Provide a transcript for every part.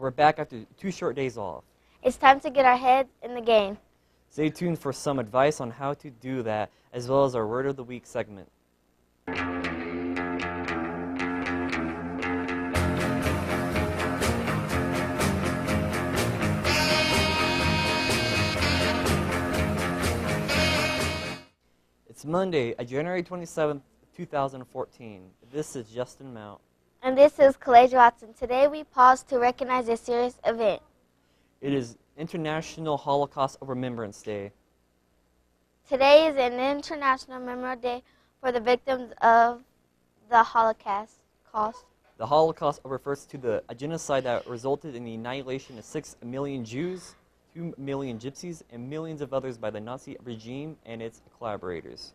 We're back after 2 short days off. It's time to get our heads in the game. Stay tuned for some advice on how to do that, as well as our Word of the Week segment. It's Monday, January 27th, 2014. This is Justin Mount. And this is Kaleja Watson. Today we pause to recognize a serious event. It is International Holocaust Remembrance Day. Today is an International Memorial Day for the victims of the Holocaust. The Holocaust refers to a genocide that resulted in the annihilation of 6 million Jews, 2 million Gypsies, and millions of others by the Nazi regime and its collaborators.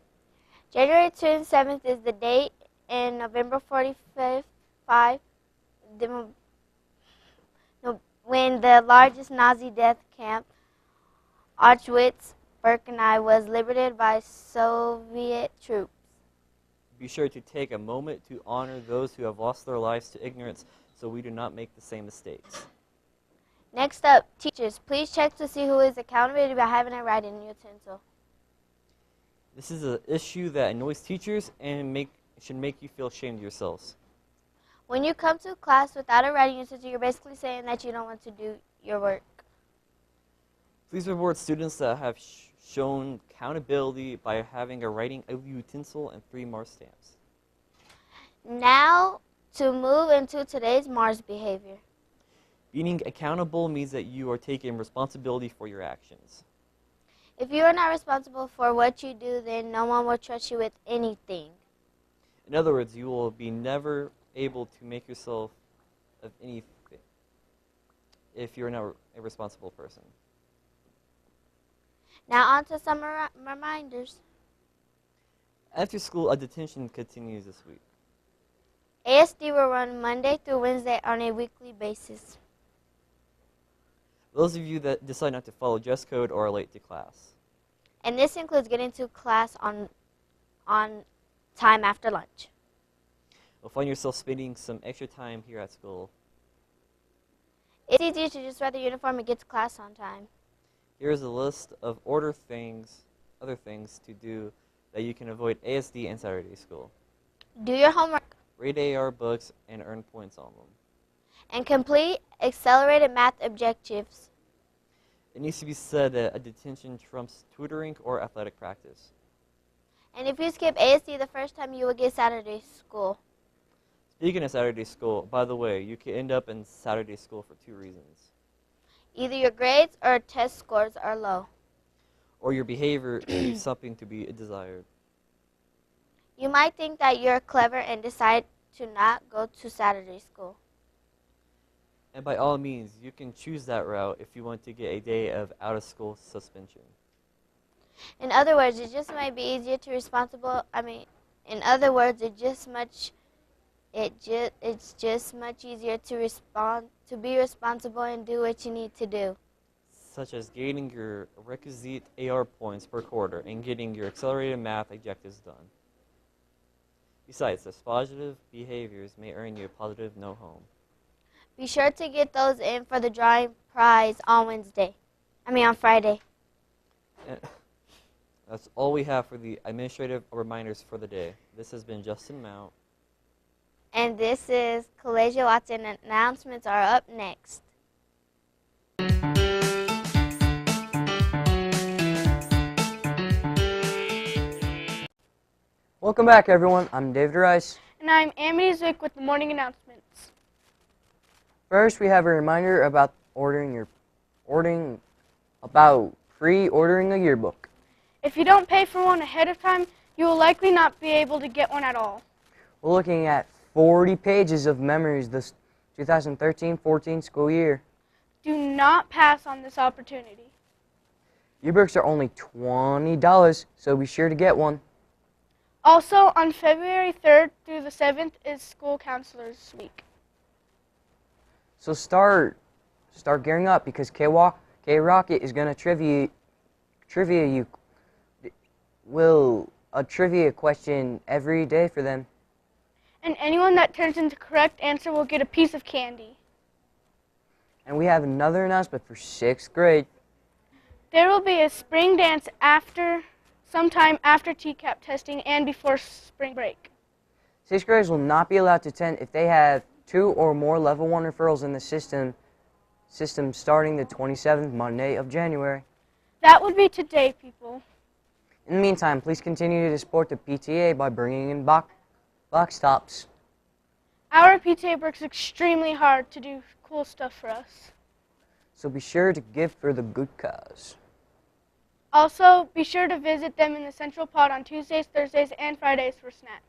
January 27th is the date in November 45, when the largest Nazi death camp, Auschwitz-Birkenau, was liberated by Soviet troops. Be sure to take a moment to honor those who have lost their lives to ignorance so we do not make the same mistakes. Next up, teachers, please check to see who is accountable by having a writing utensil. This is an issue that annoys teachers and should make you feel ashamed of yourselves. When you come to class without a writing utensil, you're basically saying that you don't want to do your work. Please reward students that have shown accountability by having a writing utensil and 3 Mars stamps. Now, to move into today's Mars behavior. Being accountable means that you are taking responsibility for your actions. If you are not responsible for what you do, then no one will trust you with anything. In other words, you will be never able to make yourself of anything if you're not a responsible person. Now on to some reminders. After school, a detention continues this week. ASD will run Monday through Wednesday on a weekly basis. Those of you that decide not to follow dress code or are late to class. And this includes getting to class on time after lunch. You'll find yourself spending some extra time here at school. It's easier to just wear the uniform and get to class on time. Here's a list of other things to do that you can avoid ASD and Saturday school. Do your homework. Read AR books and earn points on them. And complete accelerated math objectives. It needs to be said that a detention trumps tutoring or athletic practice. And if you skip ASD the first time, you will get Saturday school. Speaking of Saturday school, by the way, you can end up in Saturday school for 2 reasons. Either your grades or test scores are low. Or your behavior leaves something to be desired. You might think that you're clever and decide to not go to Saturday school. And by all means, you can choose that route if you want to get a day of out-of-school suspension. In other words, it just might be easier to it's just much easier to be responsible and do what you need to do. Such as gaining your requisite AR points per quarter and getting your accelerated math objectives done. Besides, those positive behaviors may earn you a positive no home. Be sure to get those in for the drawing prize on Friday. And that's all we have for the administrative reminders for the day. This has been Justin Mount. And this is Kaleja Watson. Announcements are up next. Welcome back, everyone. I'm David Rice. And I'm Amity Zwick with the morning announcements. First, we have a reminder about pre-ordering a yearbook. If you don't pay for one ahead of time, you will likely not be able to get one at all. We're looking at 40 pages of memories this 2013-14 school year. Do not pass on this opportunity. Yearbooks are only $20, so be sure to get one. Also, on February 3rd through the 7th is School Counselors Week. So start gearing up because K-Rocket is going to a trivia question every day for them. And anyone that turns in the correct answer will get a piece of candy. And we have another announcement for 6th grade. There will be a spring dance sometime after TCAP testing and before spring break. 6th graders will not be allowed to attend if they have 2 or more level 1 referrals in the system starting the 27th Monday of January. That would be today, people. In the meantime, please continue to support the PTA by bringing in box tops. Our PTA works extremely hard to do cool stuff for us. So be sure to give for the good cause. Also, be sure to visit them in the Central Pod on Tuesdays, Thursdays, and Fridays for snacks.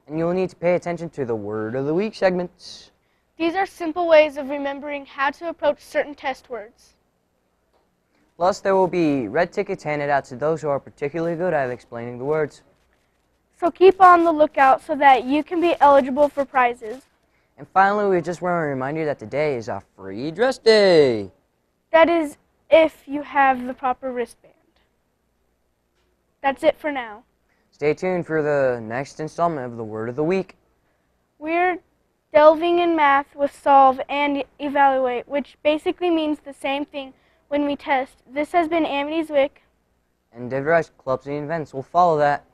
And you'll need to pay attention to the Word of the Week segments. These are simple ways of remembering how to approach certain test words. Plus, there will be red tickets handed out to those who are particularly good at explaining the words. So keep on the lookout so that you can be eligible for prizes. And finally, we just want to remind you that today is a free dress day. That is, if you have the proper wristband. That's it for now. Stay tuned for the next installment of the Word of the Week. We're delving in math with solve and evaluate, which basically means the same thing when we test. This has been Amity Zwick. And David Rice, clubs and events will follow that.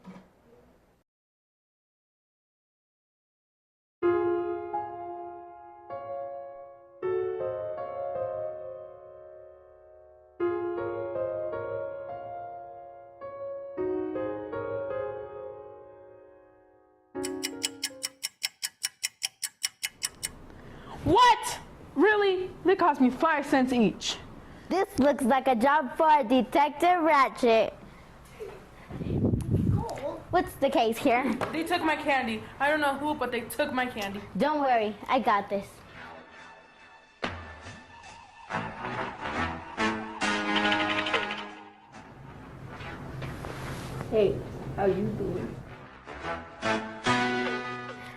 What? Really? They cost me 5 cents each. This looks like a job for Detective Ratchet. What's the case here? They took my candy. I don't know who, but they took my candy. Don't worry, I got this. Hey, how you doing?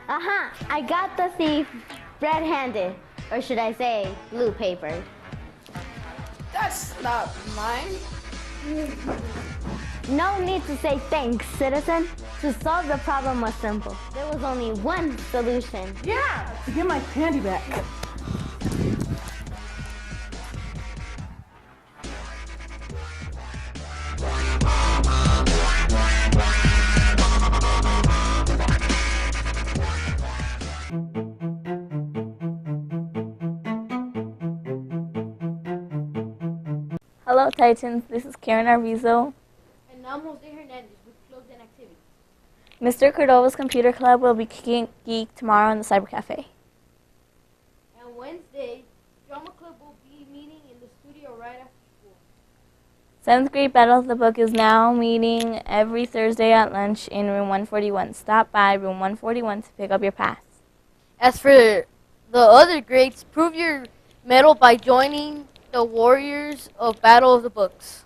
I got the thief red-handed, or should I say blue-papered. That's not mine. No need to say thanks, citizen. To solve the problem was simple. There was only one solution. Yeah, to get my candy back. Hello Titans, this is Karen Arvizo. And I'm Jose Hernandez with Clubs and Activities. Mr. Cordova's computer club will be kicking geek tomorrow in the Cyber Cafe. And Wednesday, Drama Club will be meeting in the studio right after school. 7th grade Battle of the Book is now meeting every Thursday at lunch in room 141. Stop by room 141 to pick up your pass. As for the other grades, prove your mettle by joining the Warriors of Battle of the Books.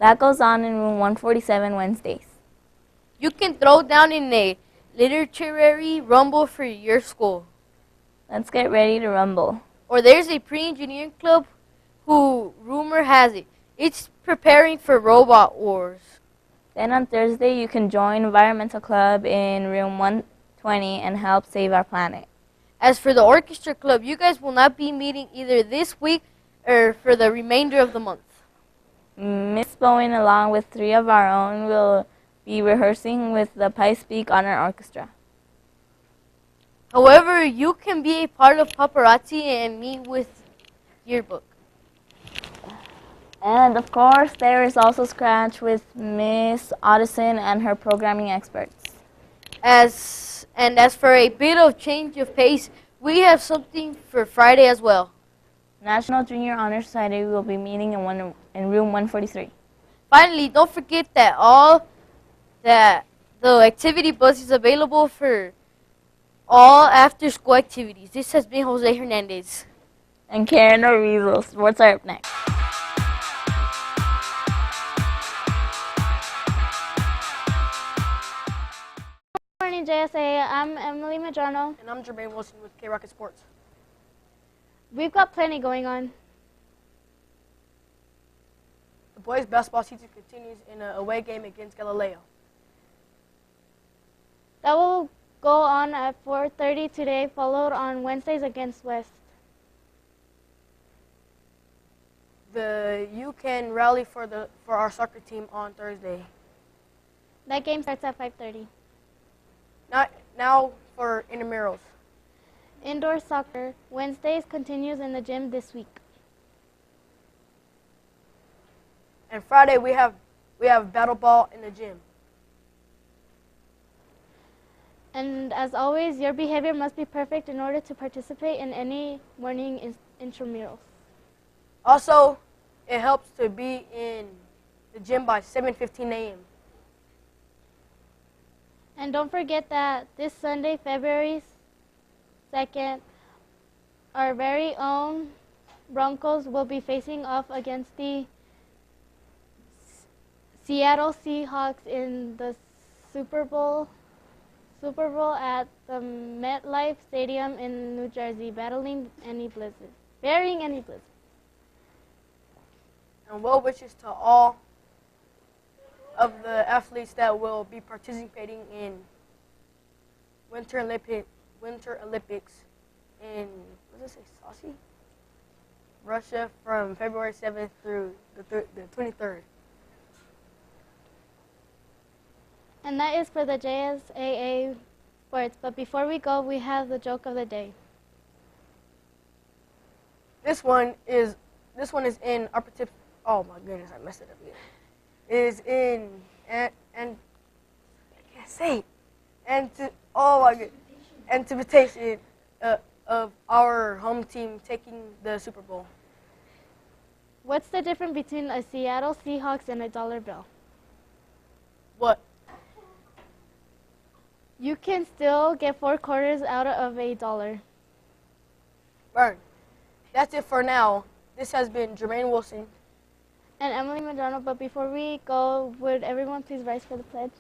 That goes on in room 147 Wednesdays. You can throw down in a literary rumble for your school. Let's get ready to rumble. Or there's a pre-engineering club who, rumor has it, it's preparing for robot wars. Then on Thursday, you can join Environmental Club in room 120 and help save our planet. As for the orchestra club, you guys will not be meeting either this week or for the remainder of the month. Miss Bowen, along with 3 of our own, will be rehearsing with the Pice Peak Honor Orchestra. However, you can be a part of paparazzi and meet with yearbook. And of course, there is also Scratch with Miss Addison and her programming experts. As for a bit of change of pace, we have something for Friday as well. National Junior Honor Society will be meeting in room 143. Finally, don't forget that the activity bus is available for all after-school activities. This has been Jose Hernandez. And Karen Arvizo. Sports are up next. Good morning, JSAA. I'm Emily Madrano. And I'm Jermaine Wilson with KRKT Sports. We've got plenty going on. The boys' basketball season continues in an away game against Galileo. That will go on at 4:30 today, followed on Wednesdays against West. you can rally for our soccer team on Thursday. That game starts at 5:30. Now for intramurals. Indoor soccer Wednesdays continues in the gym this week. And Friday we have battle ball in the gym. And as always, your behavior must be perfect in order to participate in any morning intramurals. Also, it helps to be in the gym by 7:15 a.m. And don't forget that this Sunday, February 2nd, our very own Broncos will be facing off against the Seattle Seahawks in the Super Bowl at the MetLife Stadium in New Jersey, battling any blizzard. And well wishes to all of the athletes that will be participating in Winter Olympics in, what does it say, Sochi? Russia from February 7th through the 23rd. And that is for the JSAA sports. But before we go, we have the joke of the day. This one is in upper tip. Oh my goodness, I messed it up again. It is in and I can't say it. Anticipation of our home team taking the Super Bowl. What's the difference between a Seattle Seahawks and a dollar bill? What? You can still get 4 quarters out of $1. Burn. That's it for now. This has been Jermaine Wilson And Emily McDonald, but before we go, would everyone please rise for the pledge?